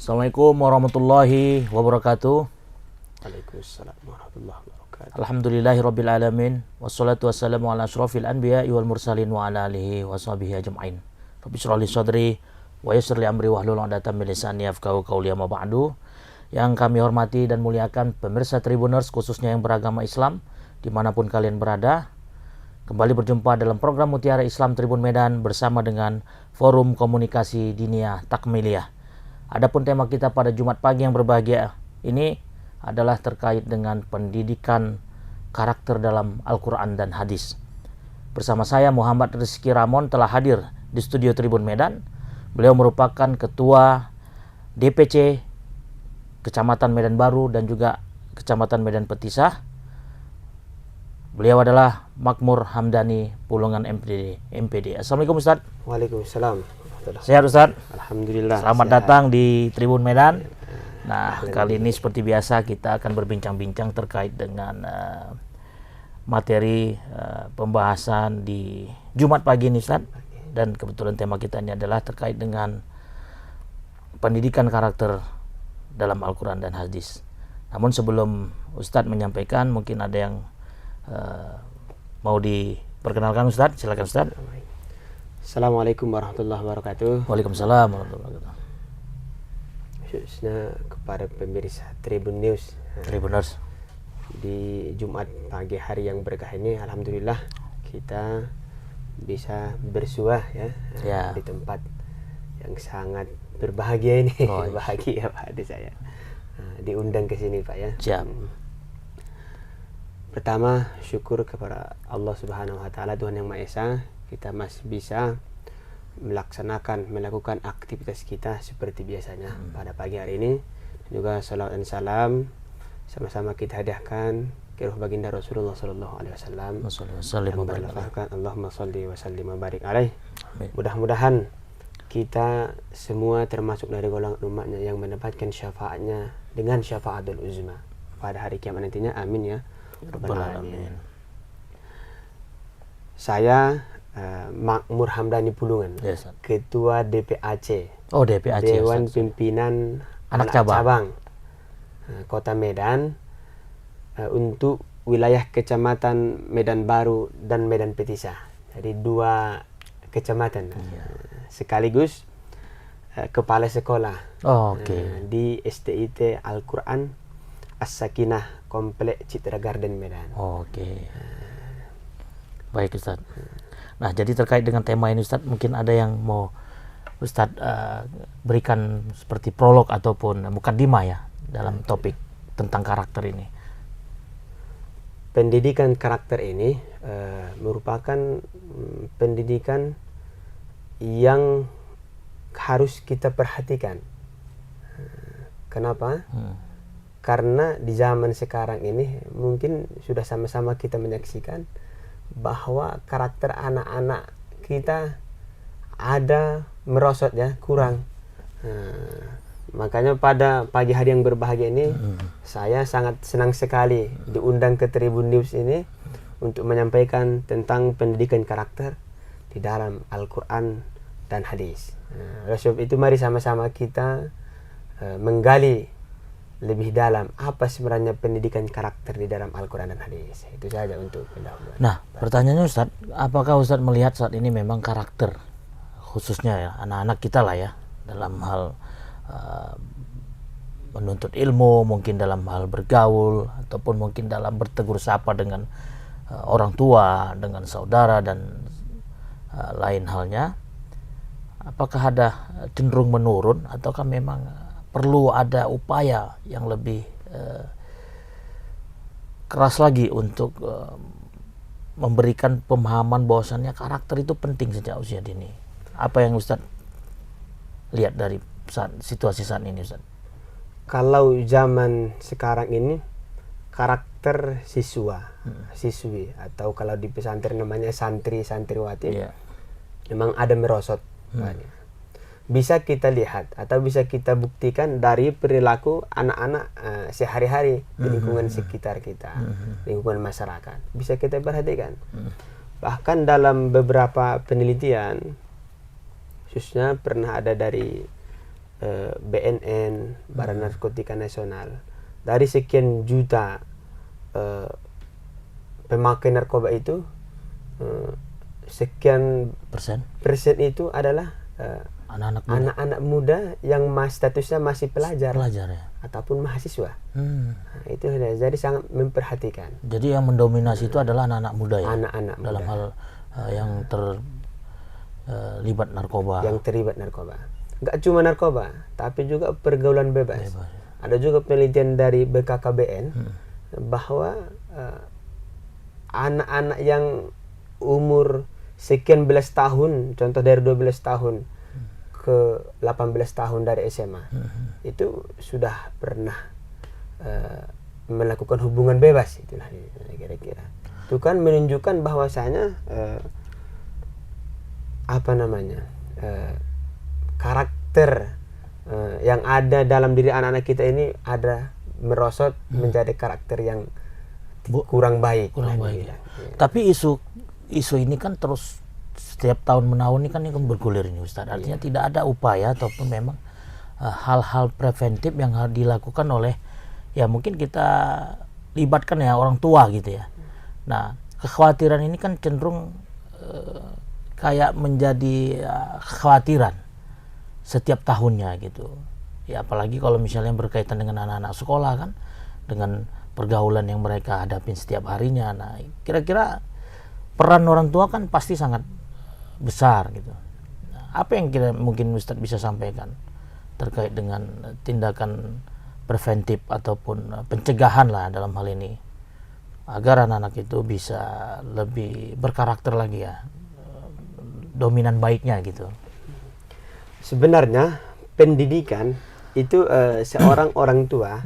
Assalamualaikum warahmatullahi wabarakatuh. Waalaikumsalam warahmatullahi wabarakatuh. Alhamdulillahirabbil alamin wassalatu wassalamu ala asyrofil anbiya'i wal mursalin wa ala alihi washabihi ajmain. Rabbi shrah li sadri wa yassir li amri wahlul 'uqdatam min lisani yafqahu qawli amma ba'du. Yang kami hormati dan muliakan pemirsa Tribuners khususnya yang beragama Islam dimanapun kalian berada. Kembali berjumpa dalam program Mutiara Islam Tribun Medan bersama dengan Forum Komunikasi Diniyah Takmiliyah. Adapun tema kita pada Jumat pagi yang berbahagia ini adalah terkait dengan pendidikan karakter dalam Al-Quran dan Hadis. Bersama saya Muhammad Rizky Ramon telah hadir di studio Tribun Medan. Beliau merupakan Ketua DPC Kecamatan Medan Baru dan juga Kecamatan Medan Petisah. Beliau adalah Makmur Hamdani Pulungan MPD. Assalamualaikum Ustaz. Waalaikumsalam. Sehat Ustaz? Alhamdulillah. Selamat sehat. datang di Tribun Medan. Nah, kali ini seperti biasa kita akan berbincang-bincang terkait dengan materi pembahasan di Jumat pagi ini Ustaz. Dan kebetulan tema kita ini adalah terkait dengan pendidikan karakter dalam Al-Quran dan Hadis. Namun sebelum Ustaz menyampaikan, mungkin ada yang mau diperkenalkan Ustaz. Silakan Ustaz. Assalamualaikum warahmatullahi wabarakatuh. Waalaikumsalam warahmatullahi wabarakatuh. Khususnya kepada pemirsa Tribun News. Tribuners. Di Jumat pagi hari yang berkah ini, alhamdulillah kita bisa bersuah Ya. di tempat yang sangat berbahagia ini. Oh, iya. Bahagia Pak adik saya. Diundang ke sini Pak ya. Siap. Pertama, syukur kepada Allah Subhanahu wa taala Tuhan yang Maha Esa, kita masih bisa melakukan aktivitas kita seperti biasanya pada pagi hari ini. Dan juga salawat dan salam sama-sama kita hadiahkan ke ruh baginda Rasulullah sallallahu alaihi wasallam. Allahumma shalli wa sallim wa barik alaih. Mudah-mudahan kita semua termasuk dari golongan umatnya yang mendapatkan syafaatnya dengan syafaatul uzma pada hari kiamat nantinya. Amin ya rabbal alamin. Saya Makmur Hamdani Pulungan, Yes, Ketua DPAC, oh DPAC, Dewan Ustaz. Pimpinan Anak Anak Cabang. Cabang Kota Medan, untuk wilayah Kecamatan Medan Baru dan Medan Petisah. Jadi 2 kecamatan. Sekaligus kepala sekolah Oh, oke. di STIT Al-Quran As-Sakinah Komplek Citra Garden Medan. Oh, oke. Baik Ustaz. Nah, jadi terkait dengan tema ini Ustaz, mungkin ada yang mau Ustaz berikan seperti prolog ataupun mukadimah ya dalam topik tentang karakter ini. Pendidikan karakter ini merupakan pendidikan yang harus kita perhatikan. Kenapa? Karena di zaman sekarang ini mungkin sudah sama-sama kita menyaksikan bahwa karakter anak-anak kita ada merosot ya, kurang. Makanya pada pagi hari yang berbahagia ini saya sangat senang sekali diundang ke Tribun News ini untuk menyampaikan tentang pendidikan karakter di dalam Al-Quran dan Hadis. Oleh sebab itu mari sama-sama kita menggali lebih dalam apa sebenarnya pendidikan karakter di dalam Al-Quran dan Hadis. Itu saja untuk pendahuluan. Nah, pertanyaannya Ustaz, apakah Ustaz melihat saat ini memang karakter khususnya ya anak-anak kita lah ya dalam hal menuntut ilmu, mungkin dalam hal bergaul ataupun mungkin dalam bertegur sapa dengan orang tua, dengan saudara dan lain halnya, apakah ada cenderung menurun ataukah memang perlu ada upaya yang lebih keras lagi untuk memberikan pemahaman bahwasannya karakter itu penting sejak usia dini? Apa yang Ustaz lihat dari situasi saat ini Ustaz? Kalau zaman sekarang ini karakter siswi atau kalau di pesantren namanya santri santriwati, memang ada merosot banyak. Bisa kita lihat atau bisa kita buktikan dari perilaku anak-anak sehari-hari di lingkungan sekitar kita, lingkungan masyarakat. Bisa kita perhatikan. Bahkan dalam beberapa penelitian, khususnya pernah ada dari BNN, Badan Narkotika Nasional, dari sekian juta pemakai narkoba itu, sekian persen itu adalah anak-anak muda yang statusnya masih pelajar ya? Ataupun mahasiswa. Nah, itu jadi sangat memperhatikan. Jadi yang mendominasi itu adalah anak-anak muda ya? Anak-anak dalam muda. hal yang terlibat narkoba. Yang terlibat narkoba. Nggak cuma narkoba, tapi juga pergaulan bebas. Ada juga penelitian dari BKKBN bahwa anak-anak yang umur sekian belas tahun, contoh dari 12 tahun ke 18 tahun dari SMA, itu sudah pernah melakukan hubungan bebas, itulah kira-kira. Itu kan menunjukkan bahwasanya karakter yang ada dalam diri anak-anak kita ini ada merosot menjadi karakter yang kurang baik. Ya. Tapi isu ini kan terus setiap tahun menahun ini kan bergulir ini Ustaz. Artinya tidak ada upaya ataupun memang hal-hal preventif yang harus dilakukan oleh, ya mungkin kita libatkan ya orang tua gitu ya. Nah, kekhawatiran ini kan cenderung kayak menjadi kekhawatiran setiap tahunnya gitu. Ya apalagi kalau misalnya berkaitan dengan anak-anak sekolah kan, dengan pergaulan yang mereka hadapin setiap harinya. Nah, kira-kira peran orang tua kan pasti sangat besar gitu. Nah, apa yang mungkin Ustadz bisa sampaikan terkait dengan tindakan preventif ataupun pencegahan lah dalam hal ini, agar anak-anak itu bisa lebih berkarakter lagi ya, dominan baiknya gitu. Sebenarnya pendidikan itu seorang orang tua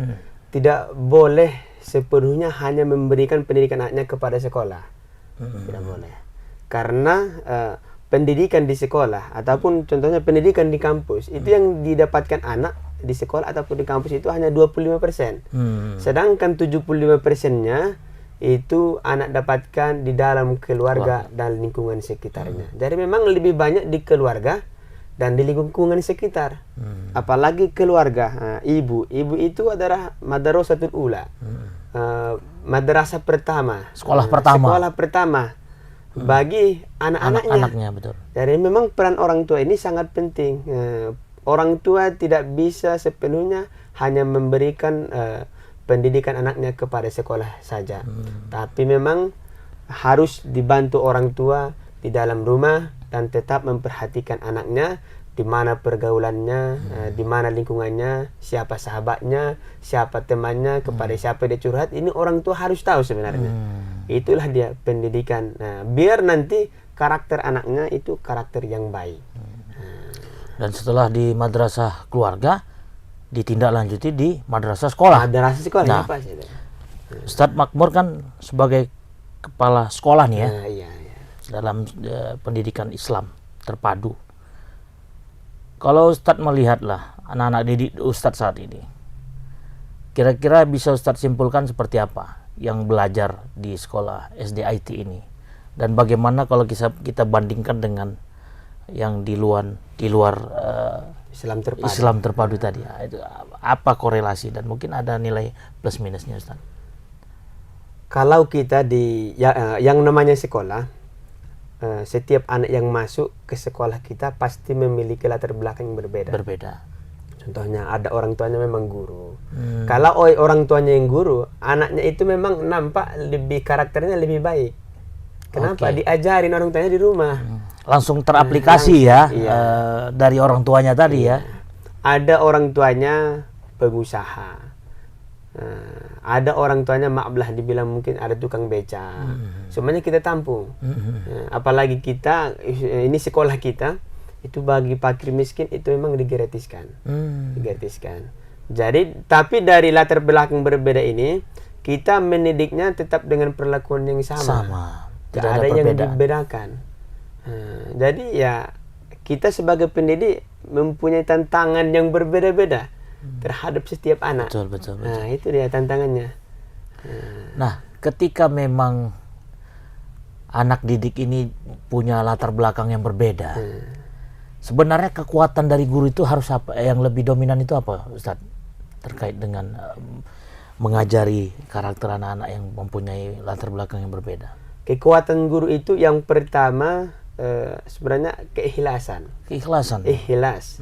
tidak boleh sepenuhnya hanya memberikan pendidikan anaknya kepada sekolah. Tidak boleh. Karena pendidikan di sekolah ataupun contohnya pendidikan di kampus itu yang didapatkan anak di sekolah ataupun di kampus itu hanya 25%. Sedangkan 75%-nya itu anak dapatkan di dalam keluarga dan lingkungan sekitarnya. Jadi memang lebih banyak di keluarga dan di lingkungan sekitar. Apalagi keluarga. Ibu itu adalah madrasatul ula. Madrasah pertama. Sekolah pertama bagi anak-anaknya. Betul. Jadi memang peran orang tua ini sangat penting. Orang tua tidak bisa sepenuhnya hanya memberikan pendidikan anaknya kepada sekolah saja. Tapi memang harus dibantu orang tua di dalam rumah dan tetap memperhatikan anaknya, di mana pergaulannya, di mana lingkungannya, siapa sahabatnya, siapa temannya, kepada siapa dia curhat. Ini orang tua harus tahu sebenarnya. Itulah dia pendidikan. Nah, biar nanti karakter anaknya itu karakter yang baik. Dan setelah di madrasah keluarga, ditindaklanjuti di madrasah sekolah. Madrasah sekolah. Nah, apa sih? Ustadz Makmur kan sebagai kepala sekolah nih ya. Iya. Dalam pendidikan Islam terpadu. Kalau Ustadz melihatlah anak-anak didik Ustadz saat ini, kira-kira bisa Ustadz simpulkan seperti apa yang belajar di sekolah SDIT ini, dan bagaimana kalau kita bandingkan dengan yang di luar Islam terpadu tadi, itu apa korelasi dan mungkin ada nilai plus minusnya Ustadz? Kalau kita yang namanya sekolah, setiap anak yang masuk ke sekolah kita pasti memiliki latar belakang yang berbeda. Contohnya ada orang tuanya memang guru. Kalau orang tuanya yang guru, anaknya itu memang nampak karakternya lebih baik. Kenapa? Diajarin orang tuanya di rumah. Langsung teraplikasi dari orang tuanya tadi ya. Ada orang tuanya pengusaha. Ada orang tuanya maaflah dibilang mungkin ada tukang beca. Semuanya kita tampung. Apalagi kita, ini sekolah kita itu bagi fakir miskin itu memang digratiskan. Jadi tapi dari latar belakang berbeda ini kita mendidiknya tetap dengan perlakuan yang sama. Tidak ada yang dibedakan. Jadi ya kita sebagai pendidik mempunyai tantangan yang berbeda-beda terhadap setiap anak. Betul. Nah, itu dia tantangannya. Nah, ketika memang anak didik ini punya latar belakang yang berbeda, Sebenarnya kekuatan dari guru itu harus apa? Yang lebih dominan itu apa, Ustaz? Terkait dengan mengajari karakter anak-anak yang mempunyai latar belakang yang berbeda. Kekuatan guru itu yang pertama sebenarnya keikhlasan. Keikhlasan. Ikhlas.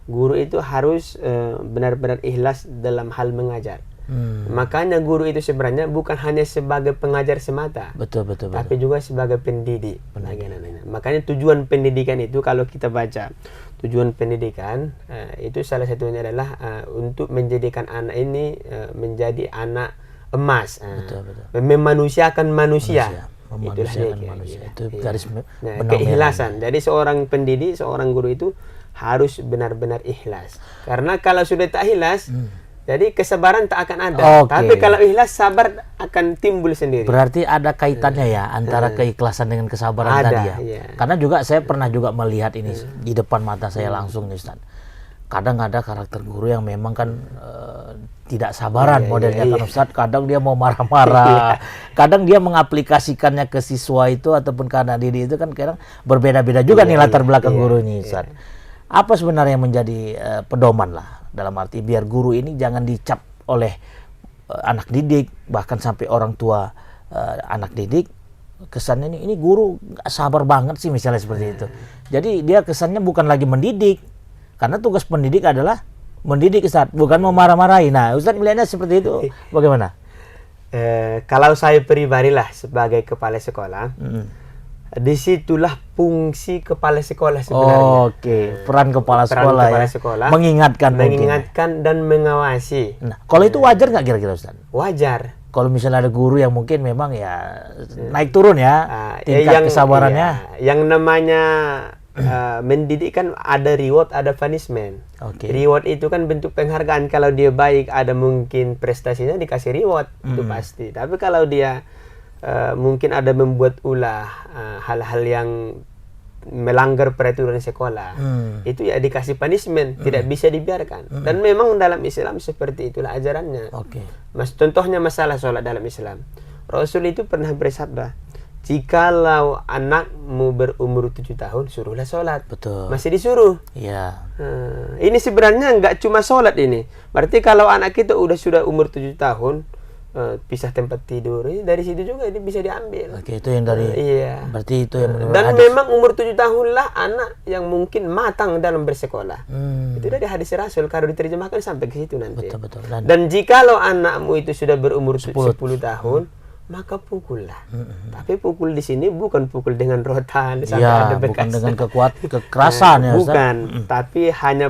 Guru itu harus benar-benar ikhlas dalam hal mengajar. Makanya guru itu sebenarnya bukan hanya sebagai pengajar semata, Betul. tapi juga sebagai pendidik. Makanya tujuan pendidikan itu, kalau kita baca tujuan pendidikan itu salah satunya adalah untuk menjadikan anak ini menjadi anak emas, memanusiakan manusia. Memanusiakan manusia. Itu garis benang keikhlasan. Jadi seorang pendidik, seorang guru itu harus benar-benar ikhlas. Karena kalau sudah tak ikhlas, jadi kesabaran tak akan ada. Tapi kalau ikhlas, sabar akan timbul sendiri. Berarti ada kaitannya ya antara keikhlasan dengan kesabaran tadi ya. Iya. Karena juga saya pernah juga melihat ini di depan mata saya langsung nih, Ustaz. Kadang ada karakter guru yang memang kan tidak sabaran modelnya kan, Ustaz. Kadang dia mau marah-marah. Kadang dia mengaplikasikannya ke siswa itu ataupun ke anak didik itu kan kadang berbeda-beda juga nih latar belakang guru ini, Ustaz. Apa sebenarnya yang menjadi pedoman lah, dalam arti biar guru ini jangan dicap oleh anak didik, bahkan sampai orang tua anak didik, kesannya ini guru gak sabar banget sih, misalnya seperti itu. Jadi dia kesannya bukan lagi mendidik, karena tugas pendidik adalah mendidik, Ustaz, bukan memarah-marahi. Nah, Ustaz melihatnya seperti itu bagaimana? Kalau saya pribadi lah sebagai kepala sekolah, disitulah fungsi kepala sekolah sebenarnya. Peran kepala sekolah, mengingatkan dan mengawasi. Nah, kalau itu wajar nggak kira-kira, Ustaz? Wajar. Kalau misalnya ada guru yang mungkin memang ya naik turun ya tingkat kesabarannya. Yang namanya mendidik kan ada reward, ada punishment. Reward itu kan bentuk penghargaan. Kalau dia baik, ada mungkin prestasinya dikasih reward, itu pasti. Tapi kalau dia mungkin ada membuat ulah hal-hal yang melanggar peraturan sekolah, itu ya dikasih punishment, tidak bisa dibiarkan. Dan memang dalam Islam seperti itulah ajarannya. Contohnya masalah sholat dalam Islam, Rasul itu pernah bersabda, jikalau anakmu berumur 7 tahun, suruhlah sholat. Masih disuruh. Ini sebenarnya nggak cuma sholat ini. Berarti kalau anak kita sudah umur 7 tahun, pisah tempat tidur, dari situ juga ini bisa diambil. Itu yang dari berarti itu yang dan memang umur 7 tahun lah anak yang mungkin matang dalam bersekolah. Itu dari hadis Rasul, kalau diterjemahkan sampai ke situ nanti. Betul. Dan jikalau anakmu itu sudah berumur 10 tahun, maka pukullah. Tapi pukul di sini bukan pukul dengan rotan sampai ada bekas. Bukan dengan kekerasan ya, bukan, tapi hanya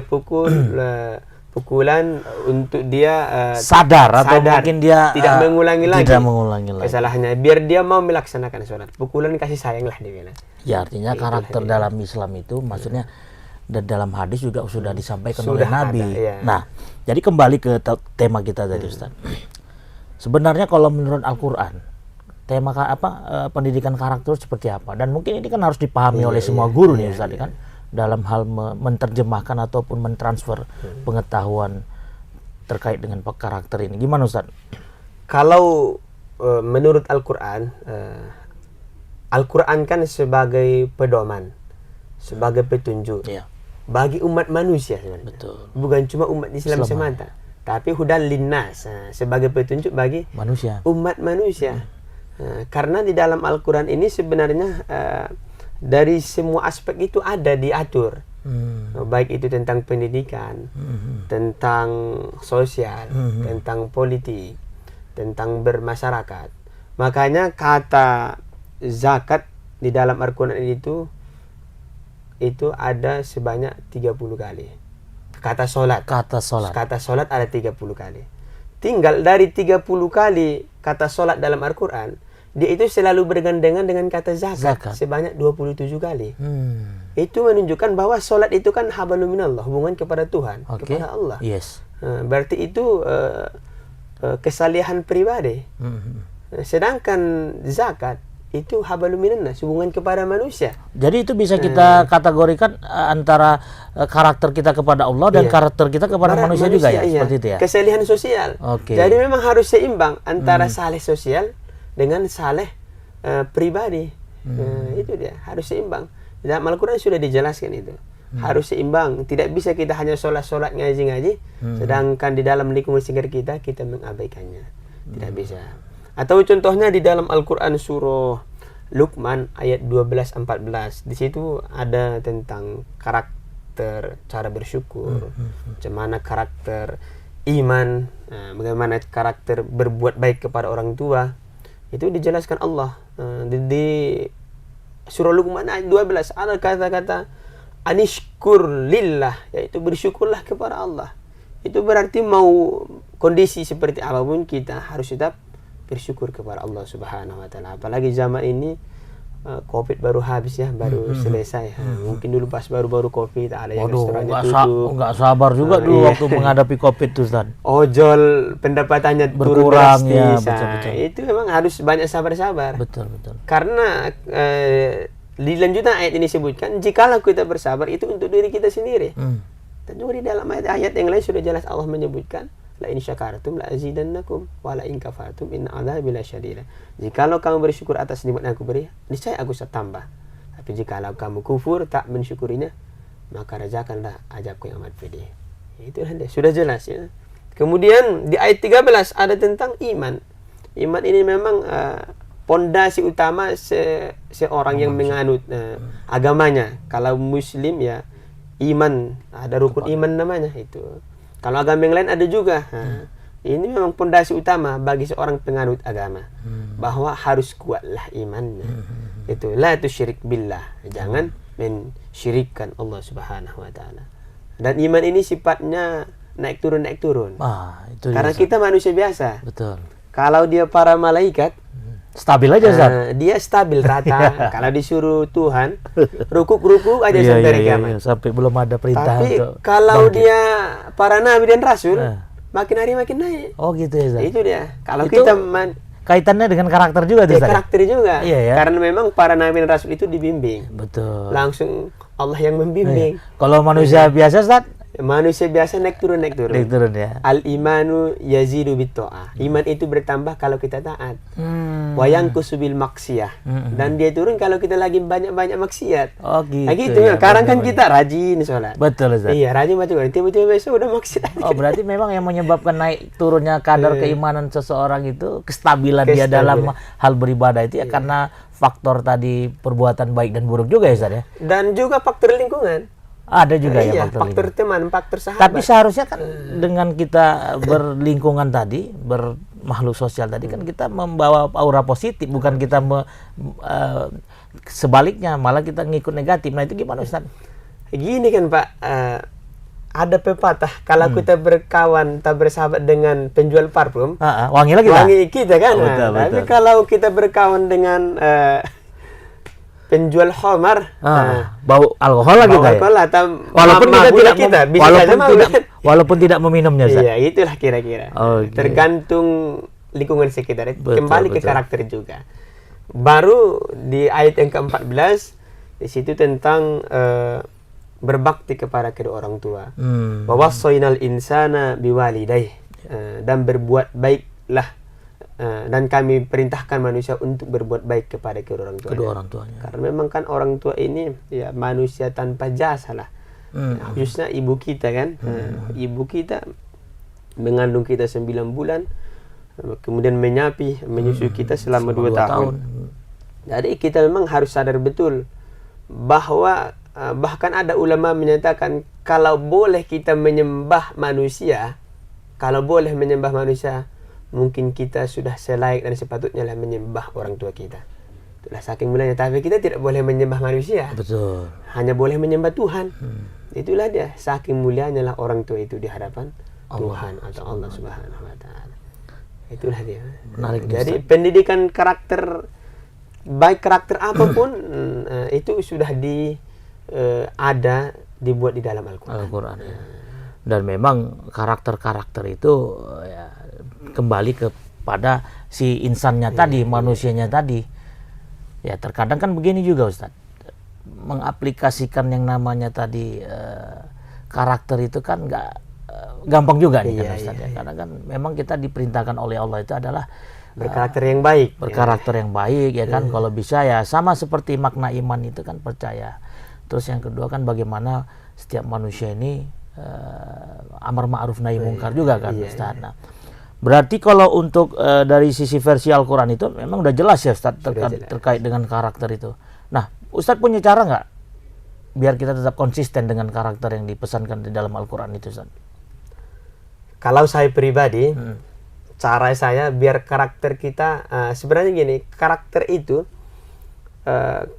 pukulan untuk dia sadar atau mungkin dia tidak mengulangi lagi kesalahannya, biar dia mau melaksanakan sholat. Pukulan kasih sayang lah dia bilang. Ya, artinya karakter dalam Islam itu maksudnya dan dalam hadis juga sudah disampaikan oleh Nabi. Nah, jadi kembali ke tema kita tadi, Ustaz. Sebenarnya kalau menurut Al-Quran, tema pendidikan karakter seperti apa? Dan mungkin ini kan harus dipahami oleh semua guru nih, Ustaz, kan? Dalam hal menerjemahkan ataupun mentransfer pengetahuan terkait dengan karakter ini. Gimana, Ustaz? Kalau menurut Al-Quran, Al-Quran kan sebagai pedoman, sebagai petunjuk bagi umat manusia sebenarnya. Bukan cuma umat Islam semata, tapi hudan linnas, sebagai petunjuk bagi umat manusia. Karena di dalam Al-Quran ini sebenarnya dari semua aspek itu ada diatur, baik itu tentang pendidikan, tentang sosial, tentang politik, tentang bermasyarakat. Makanya kata zakat di dalam Al-Quran itu ada sebanyak 30 kali. Kata solat ada 30 kali. Tinggal dari 30 kali kata solat dalam Al-Quran, dia itu selalu bergandengan dengan kata zakat sebanyak 27 kali. Itu menunjukkan bahwa solat itu kan hablum minallah, hubungan kepada Tuhan, kepada Allah. Berarti itu kesalehan pribadi. Sedangkan zakat itu hablum minannas, hubungan kepada manusia. Jadi itu bisa kita kategorikan antara karakter kita kepada Allah dan karakter kita kepada manusia juga ya, seperti itu ya. Kesalehan sosial. Jadi memang harus seimbang antara saleh sosial dengan saleh pribadi. Itu dia, harus seimbang. Dalam Al-Quran sudah dijelaskan itu. harus seimbang. Tidak bisa kita hanya sholat ngaji, sedangkan di dalam lingkungan sekitar kita mengabaikannya. Tidak bisa. Atau contohnya di dalam Al-Quran surah Luqman ayat 12-14. Di situ ada tentang karakter cara bersyukur, macam mana karakter iman, bagaimana karakter berbuat baik kepada orang tua. Itu dijelaskan Allah di surah Luqman ayat 12 ada kata-kata anishkur lillah, yaitu bersyukurlah kepada Allah. Itu berarti mau kondisi seperti apapun kita harus tetap bersyukur kepada Allah Subhanahu wa taala. Apalagi zaman ini Covid baru habis ya, baru selesai. Mungkin dulu pas baru-baru Covid ada yang restorannya tutup. Enggak sabar juga dulu waktu menghadapi Covid tuh, Ustaz. Ojol pendapatannya berkurang ya, betul. Itu memang harus banyak sabar-sabar. Betul. Karena di lanjutan ayat ini sebutkan jikalau kita bersabar itu untuk diri kita sendiri. Dan juga di dalam ayat yang lain sudah jelas Allah menyebutkan la in syakartum la azidannakum wa la in kafartum inna adzabi lasyadid. Jikalau kamu bersyukur atas nikmat yang aku beri, niscaya aku akan tambah. Tapi jikalau kamu kufur tak mensyukurinya, maka rasakanlah azabku yang amat pedih. Itu sudah jelas ya. Kemudian di ayat 13 ada tentang iman. Iman ini memang pondasi utama seorang yang menganut agamanya. Kalau muslim ya iman, ada rukun iman namanya itu. Kalau agama yang lain ada juga. Ini memang pondasi utama bagi seorang penganut agama, bahwa harus kuatlah imannya. Itu la tusyrik billah, jangan mensyirikkan Allah Subhanahu wa taala. Dan iman ini sifatnya naik turun. Itu karena kita manusia biasa. Betul. Kalau dia para malaikat stabil aja, Ustaz. Dia stabil rata. Kalau disuruh Tuhan rukuk aja sampai kiamat. Sampai belum ada perintah. Tapi kalau dia para nabi dan rasul makin hari makin naik. Oh gitu ya, Ustaz. Itu dia. Kalau itu kita kaitannya dengan karakter juga tuh, Ustaz. Karakter juga. Iya, ya? Karena memang para nabi dan rasul itu dibimbing. Betul. Langsung Allah yang membimbing. Kalau manusia biasa, Ustaz, manusia biasa naik turun ya. Al-imanu yazidu bit-ta'ah. Iman itu bertambah kalau kita taat. Wa yanqusu bil maksiyah. Dan dia turun kalau kita lagi banyak maksiat. Oh gitu. Nah, gitu ya. Sekarang kan kita rajin sholat. Betul, Ustaz. Iya, rajin baca Quran. Tiba-tiba besok udah maksiat. Oh, berarti memang yang menyebabkan naik turunnya kadar keimanan seseorang itu kestabilan dia dalam hal beribadah itu ya karena faktor tadi perbuatan baik dan buruk juga ya, Ustaz ya. Dan juga faktor lingkungan. Ada juga ya faktor teman, faktor sahabat. Tapi seharusnya kan dengan kita berlingkungan tadi, bermakhluk sosial tadi kan kita membawa aura positif, bukan kita sebaliknya malah kita ngikut negatif. Nah itu gimana, Ustaz? Gini kan Pak, ada pepatah kalau kita berkawan tak bersahabat dengan penjual parfum, wangi lagi kita kan. Betul. Tapi kalau kita berkawan dengan penjual khamar, bau alkohol lagi walaupun tidak meminumnya, Ustaz. Iya, itulah kira-kira. Tergantung lingkungan sekitar. Kembali ke karakter juga. Baru di ayat yang ke-14 di situ tentang berbakti kepada kedua orang tua. Wa wassaynal insana biwalidayhi, dan berbuat baiklah, dan kami perintahkan manusia untuk berbuat baik kepada kedua orang tuanya. Karena memang kan orang tua ini ya manusia tanpa jasa lah. Khususnya ibu kita kan. Ibu kita mengandung kita 9 bulan, kemudian menyusui kita selama 2 tahun. Jadi kita memang harus sadar betul bahwa bahkan ada ulama menyatakan kalau boleh kita menyembah manusia, mungkin kita sudah selayak dan sepatutnya lah menyembah orang tua kita. Itulah saking mulianya. Tapi kita tidak boleh menyembah manusia. Betul. Hanya boleh menyembah Tuhan. Itulah dia. Saking mulianya lah orang tua itu di hadapan Tuhan atau Allah Subhanahu wa taala. Itulah dia. Menarik. Jadi pendidikan karakter, baik karakter apapun itu sudah dibuat di dalam Al-Qur'an. Ya. Dan memang karakter-karakter itu ya kembali kepada si insannya tadi, manusianya tadi. Ya terkadang kan begini juga, Ustaz. Mengaplikasikan yang namanya tadi karakter itu kan nggak gampang juga nih kan, Ustaz. Karena kan memang kita diperintahkan oleh Allah itu adalah berkarakter yang baik. Berkarakter yang baik ya kan. Kalau bisa ya sama seperti makna iman itu kan percaya. Terus yang kedua kan bagaimana setiap manusia ini amar ma'ruf nahi mungkar juga kan, Ustaz. Nah, berarti kalau untuk dari sisi versi Al-Quran itu memang udah jelas ya, Ustaz, terkait dengan karakter itu. Nah, Ustaz punya cara nggak biar kita tetap konsisten dengan karakter yang dipesankan di dalam Al-Quran itu, Ustaz? Kalau saya pribadi, cara saya biar karakter kita, sebenarnya gini, karakter itu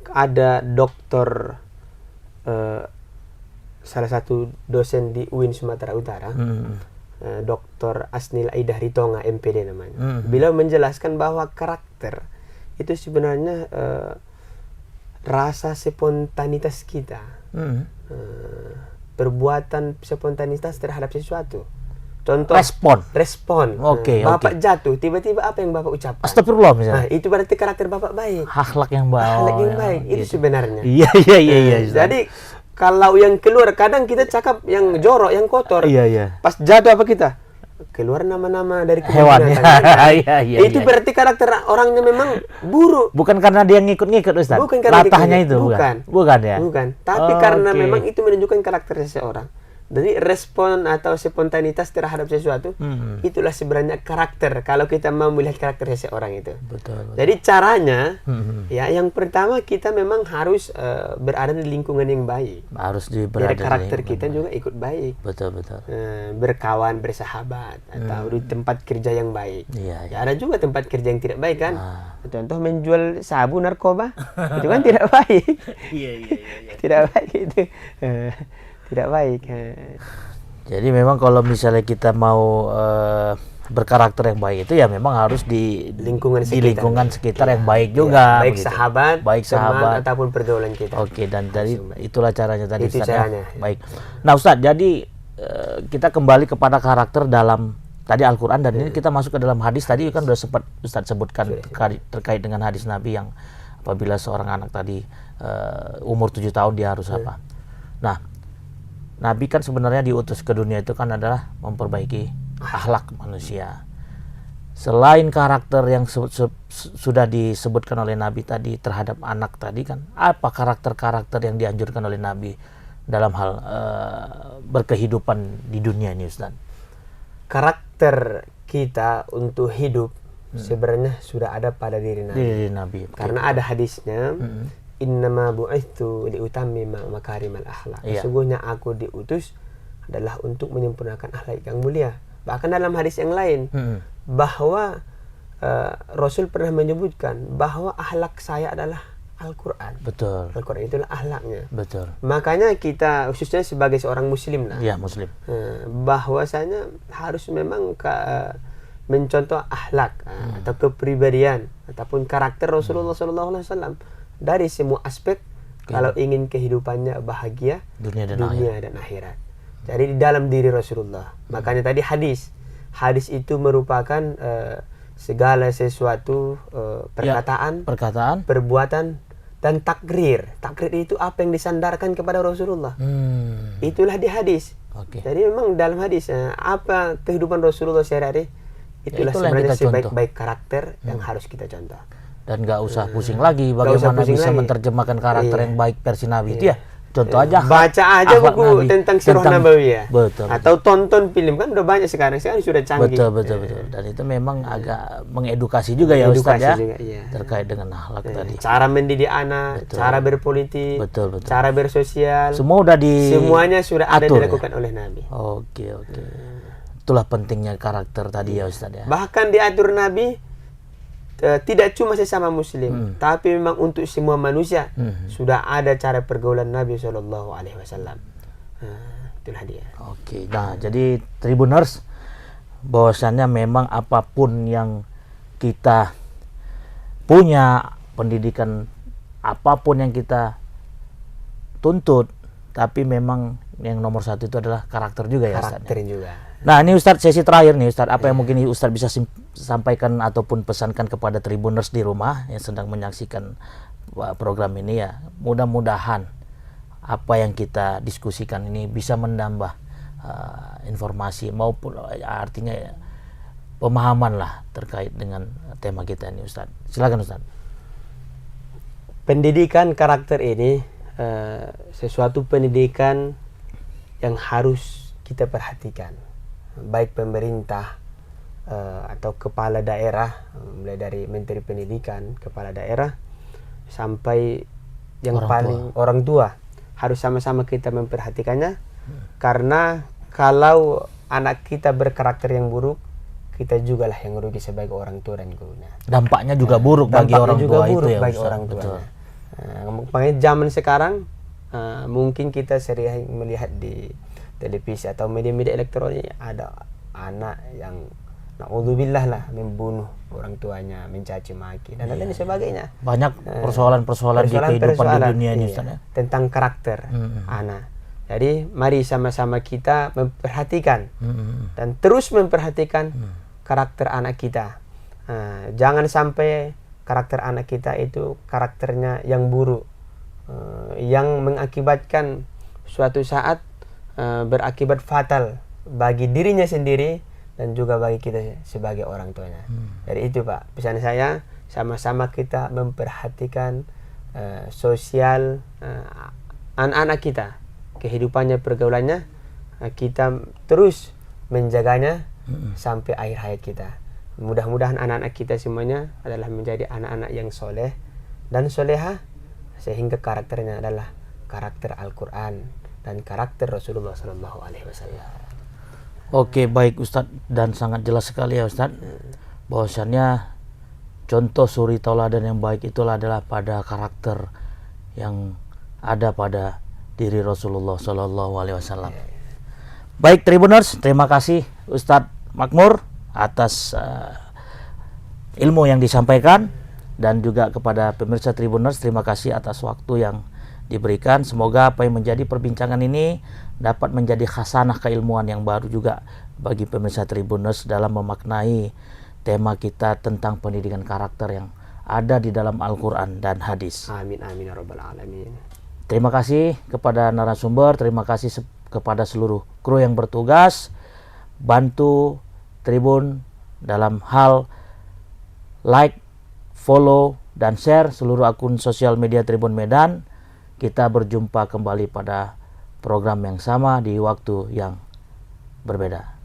ada dokter, salah satu dosen di UIN Sumatera Utara, Dr. Asnil Aidah Ritonga MPD namanya. Beliau menjelaskan bahwa karakter itu sebenarnya rasa spontanitas kita, perbuatan spontanitas terhadap sesuatu. Contoh respon. Bapak jatuh, tiba-tiba apa yang Bapak ucapkan? Astagfirullah misalnya. Nah, itu berarti karakter Bapak baik. Akhlak yang baik. Akhlak yang baik itu sebenarnya. Iya. Jadi kalau yang keluar, kadang kita cakap yang jorok, yang kotor. Iya. Pas jatuh apa kita? Keluar nama-nama dari hewan. Iya. Itu berarti karakter orangnya memang buruk. Bukan karena dia ngikut-ngikut, Ustaz. Bukan karena latahnya itu. Bukan ya. Bukan. Tapi karena memang itu menunjukkan karakter seseorang. Jadi respon atau spontanitas terhadap sesuatu, itulah sebenarnya karakter. Kalau kita mau melihat karakter seseorang itu. Betul. Jadi caranya, ya yang pertama kita memang harus berada di lingkungan yang baik. Harus biar karakter kita juga ikut baik. Betul. Berkawan, bersahabat, atau di tempat kerja yang baik. Iya. Ya, ada juga tempat kerja yang tidak baik kan. Contoh menjual sabu, narkoba, itu kan tidak baik. Iya. Tidak baik itu. Tidak baik. Jadi memang kalau misalnya kita mau berkarakter yang baik itu ya memang harus di lingkungan sekitar yang baik juga, baik begitu. sahabat ataupun pergaulan kita. Oke, dan dari itulah caranya tadi, itu Ustaz, caranya. Ya? Baik. Nah, Ustaz, jadi kita kembali kepada karakter dalam tadi Al-Quran, dan ini kita masuk ke dalam hadis. Tadi kan sudah sempat Ustaz sebutkan terkait dengan hadis Nabi yang apabila seorang anak tadi umur 7 tahun dia harus apa. Nah, Nabi kan sebenarnya diutus ke dunia itu kan adalah memperbaiki akhlak manusia. Selain karakter yang sudah disebutkan oleh Nabi tadi terhadap anak tadi kan, apa karakter-karakter yang dianjurkan oleh Nabi dalam hal berkehidupan di dunia ini, Ustaz? Karakter kita untuk hidup sebenarnya sudah ada pada diri Nabi. Karena ada hadisnya, innama bu'itsu liutammima makarimal akhlak. Sesungguhnya aku diutus adalah untuk menyempurnakan akhlak yang mulia. Bahkan dalam hadis yang lain bahwa Rasul pernah menyebutkan bahwa akhlak saya adalah Al-Quran. Betul. Al-Quran itulah akhlaknya. Betul. Makanya kita khususnya sebagai seorang muslim lah. Iya, muslim. Bahwasanya harus memang mencontoh akhlak atau kepribadian ataupun karakter Rasulullah SAW dari semua aspek kalau ingin kehidupannya bahagia dunia dan akhirat. Jadi di dalam diri Rasulullah. Makanya tadi hadis itu merupakan segala sesuatu perkataan, perbuatan dan takrir. Takrir itu apa yang disandarkan kepada Rasulullah. Itulah di hadis. Jadi memang dalam hadis apa kehidupan Rasulullah sehari-hari, itulah sebenarnya sebaik-baik karakter yang harus kita contoh. Dan nggak usah pusing lagi bagaimana bisa menerjemahkan karakter yang baik versi Nabi itu ya. Contoh aja, baca aja buku tentang Sirah Nabawiyah. Betul. Atau tonton film, kan udah banyak sekarang sudah canggih. Betul. Dan itu memang agak mengedukasi juga ya, Ustaz ya. Juga, iya. Terkait dengan akhlak tadi. Cara mendidik anak, cara berpolitik, betul. cara bersosial. Semuanya sudah ada dilakukan oleh Nabi. Oke. Itulah pentingnya karakter tadi ya, Ustaz ya. Bahkan diatur Nabi tidak cuma sesama muslim, tapi memang untuk semua manusia sudah ada cara pergaulan Nabi SAW. Itulah dia. Oke. Nah, jadi Tribuners, bahwasannya memang apapun yang kita punya, pendidikan apapun yang kita tuntut, tapi memang yang nomor satu itu adalah karakter juga ya, Ustaz. Karakter juga. Nah, ini Ustaz, sesi terakhir nih Ustaz, apa yang mungkin Ustaz bisa sampaikan ataupun pesankan kepada Tribuners di rumah yang sedang menyaksikan program ini ya. Mudah-mudahan apa yang kita diskusikan ini bisa menambah informasi maupun artinya ya, pemahaman lah terkait dengan tema kita ini, Ustaz. Silakan, Ustaz. Pendidikan karakter ini sesuatu pendidikan yang harus kita perhatikan, baik pemerintah atau kepala daerah, mulai dari Menteri Pendidikan, kepala daerah, sampai yang orang tua harus sama-sama kita memperhatikannya. Karena kalau anak kita berkarakter yang buruk, kita juga lah yang rugi sebagai orang tua dan gurunya. Dampaknya juga buruk bagi orang tua itu ya, bagi orang tuanya. Makanya zaman sekarang mungkin kita sering melihat di televisi atau media-media elektronik ada anak yang naudzubillah lah membunuh orang tuanya, mencaci maki dan lain sebagainya. Banyak persoalan-persoalan di kehidupan di dunia ini, Ustaz, ya? Tentang karakter anak. Jadi mari sama-sama kita memperhatikan dan terus memperhatikan karakter anak kita. Jangan sampai karakter anak kita itu karakternya yang buruk, yang mengakibatkan suatu saat berakibat fatal bagi dirinya sendiri dan juga bagi kita sebagai orang tuanya. Dari itu Pak, pesan saya, sama-sama kita memperhatikan sosial anak-anak kita, kehidupannya, pergaulannya, kita terus menjaganya sampai akhir hayat kita. Mudah-mudahan anak-anak kita semuanya adalah menjadi anak-anak yang soleh dan soleha, sehingga karakternya adalah karakter Al-Quran dan karakter Rasulullah SAW. Oke, baik Ustadz, dan sangat jelas sekali ya Ustadz, bahwasannya contoh suri tauladan yang baik itulah adalah pada karakter yang ada pada diri Rasulullah SAW. Baik Tribuners, terima kasih Ustadz Makmur atas ilmu yang disampaikan, dan juga kepada pemirsa Tribuners, terima kasih atas waktu yang diberikan. Semoga apa yang menjadi perbincangan ini dapat menjadi khasanah keilmuan yang baru juga bagi pemirsa Tribuners dalam memaknai tema kita tentang pendidikan karakter yang ada di dalam Al-Quran dan hadis. Amin amin ya rabbal alamin. Terima kasih kepada narasumber, terima kasih kepada seluruh kru yang bertugas. Bantu Tribun dalam hal like, follow, dan share seluruh akun sosial media Tribun Medan. Kita berjumpa kembali pada program yang sama di waktu yang berbeda.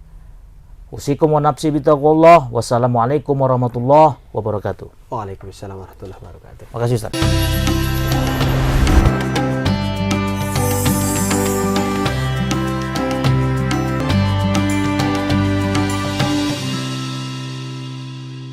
Usikum wa nafsi bitaqwallah. Wassalamualaikum warahmatullahi wabarakatuh. Waalaikumsalam warahmatullahi wabarakatuh. Makasih Ustaz.